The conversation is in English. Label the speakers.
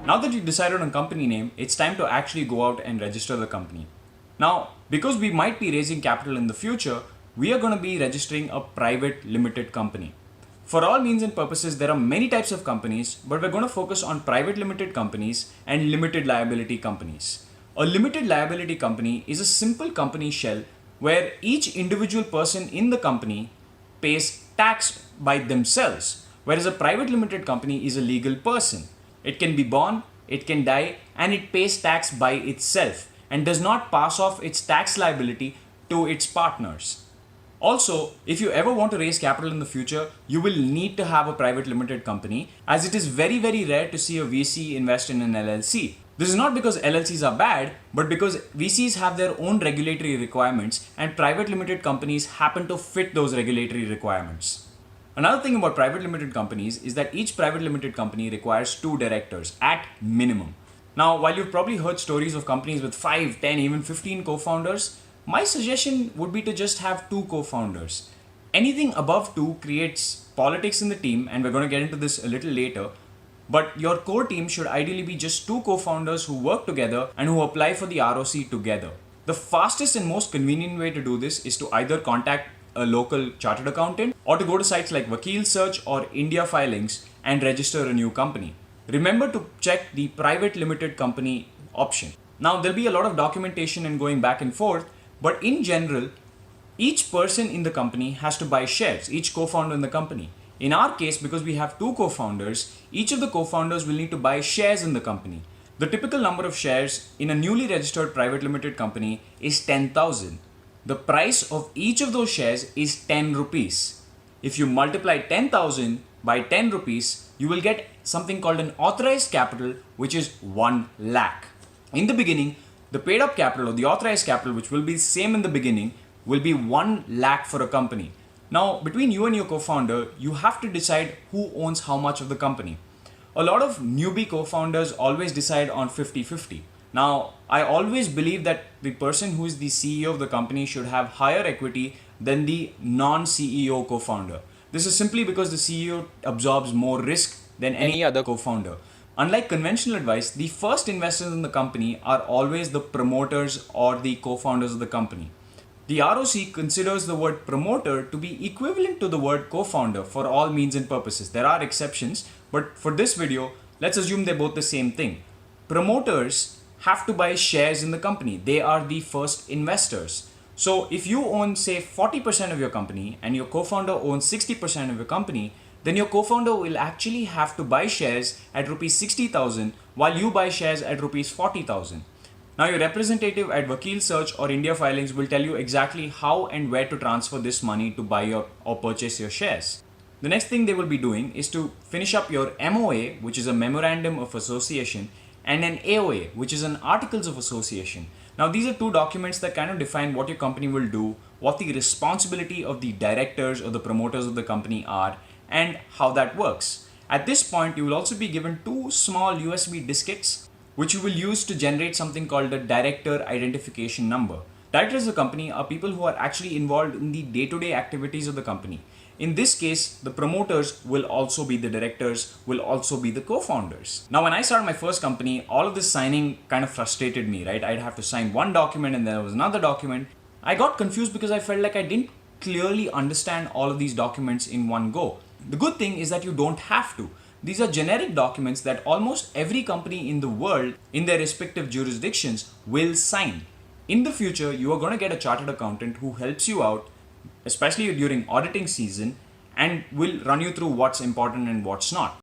Speaker 1: Now that you've decided on company name, it's time to actually go out and register the company. Now, because we might be raising capital in the future, we are going to be registering a private limited company. For all means and purposes, there are many types of companies, but we're going to focus on private limited companies and limited liability companies. A limited liability company is a simple company shell where each individual person in the company pays tax by themselves, whereas a private limited company is a legal person. It can be born, it can die, and it pays tax by itself and does not pass off its tax liability to its partners. Also, if you ever want to raise capital in the future, you will need to have a private limited company, as it is very, very rare to see a VC invest in an LLC. This is not because LLCs are bad, but because VCs have their own regulatory requirements and private limited companies happen to fit those regulatory requirements. Another thing about private limited companies is that each private limited company requires 2 directors at minimum. Now, while you've probably heard stories of companies with 5, 10, even 15 co-founders, my suggestion would be to just have 2 co-founders. Anything above 2 creates politics in the team, and we're going to get into this a little later, but your core team should ideally be just 2 co-founders who work together and who apply for the ROC together. The fastest and most convenient way to do this is to either contact a local chartered accountant or to go to sites like Vakil Search or India Filings and register a new company. Remember to check the private limited company option. Now, there'll be a lot of documentation and going back and forth, but in general, each person in the company has to buy shares, each co-founder in the company. In our case, because we have 2 co-founders, each of the co-founders will need to buy shares in the company. The typical number of shares in a newly registered private limited company is 10,000. The price of each of those shares is 10 rupees. If you multiply 10,000 by 10 rupees, you will get something called an authorized capital, which is 1 lakh. In the beginning, the paid up capital or the authorized capital, which will be the same in the beginning, will be 1 lakh for a company. Now, between you and your co-founder, you have to decide who owns how much of the company. A lot of newbie co-founders always decide on 50-50. Now, I always believe that the person who is the CEO of the company should have higher equity than the non-CEO co-founder. This is simply because the CEO absorbs more risk than any other co-founder. Unlike conventional advice, the first investors in the company are always the promoters or the co-founders of the company. The ROC considers the word promoter to be equivalent to the word co-founder for all means and purposes. There are exceptions, but for this video, let's assume they're both the same thing. Promoters have to buy shares in the company. They are the first investors. So if you own, say, 40% of your company and your co-founder owns 60% of your company, then your co-founder will actually have to buy shares at rupees 60,000 while you buy shares at rupees 40,000. Now, your representative at Vakil Search or India Filings will tell you exactly how and where to transfer this money to buy or purchase your shares. The next thing they will be doing is to finish up your MOA, which is a Memorandum of Association, and an AOA, which is an Articles of Association. Now, these are 2 documents that kind of define what your company will do, what the responsibility of the directors or the promoters of the company are, and how that works. At this point, you will also be given 2 small USB diskettes, which you will use to generate something called the Director Identification Number. Directors of the company are people who are actually involved in the day-to-day activities of the company. In this case, the promoters will also be the directors, will also be the co-founders. Now, when I started my first company, all of this signing kind of frustrated me, right? I'd have to sign one document and there was another document. I got confused because I felt like I didn't clearly understand all of these documents in one go. The good thing is that you don't have to. These are generic documents that almost every company in the world, in their respective jurisdictions, will sign. In the future, you are going to get a chartered accountant who helps you out, especially during auditing season, and will run you through what's important and what's not.